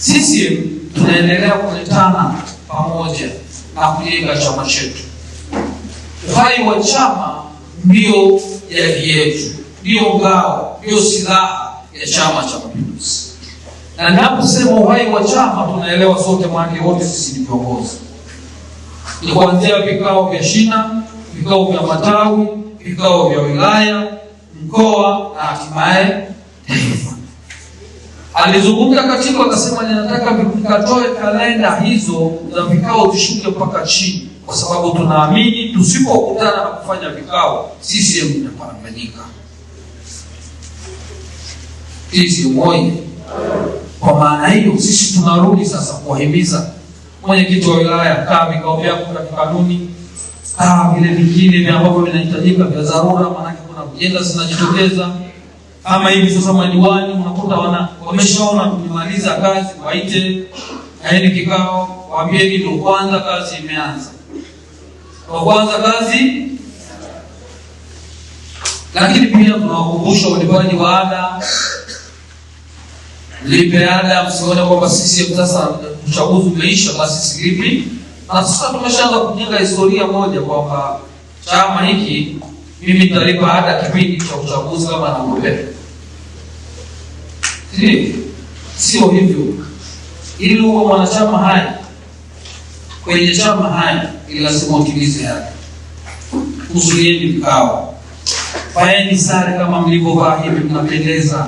Sisi tunaendelea kuletana pamoja na kujenga chama chetu. Uhai wa chama ndio yadi yetu, ndio ngao, ndio silaha ya Chama cha Mapinduzi. Na ninaposema uhai wa chama, tunaelewa sote, maana wote sisi ni viongozi. Ni kuanzia vikao vya shina, vikao vya matawi, vikao vya wilaya, mkoa na hatimaye taifa. Alizungumza katibu akasema, ninataka mkatoe kalenda hizo za vikao zishuke mpaka chini, kwa sababu tunaamini tusipokutana na kufanya vikao CCM inaparanganyika. Sisi moja. Kwa maana hiyo sisi tunarudi sasa kuwahimiza mwenyekiti wa wilaya, kaa vikao vyako vya kanuni, vile vingine vya ambavyo vinahitajika vya dharura, maana kuna ajenda zinajitokeza. Kama hivi sasa madiwani unakuta wameshaona kumaliza kazi, waite haini kikao, waambieni ndio kwanza kazi imeanza. Kwa kwanza kazi. Lakini pia tunawakumbusha ulipaji wa ada. Lipe ada, msione kwamba sisi sasa uchaguzi umeisha basi silipi. Na sasa tumeshaanza kujenga historia moja kwamba chama hiki mimi nitalipa ada kipindi cha uchaguzi kama nagombea. Sio hivyo. Ili uwe mwanachama hai kwenye chama hai, ili lazima utimize haya. Uzuieni vikao. Faeni sare kama mlivyovaa hivi, mnapendeza.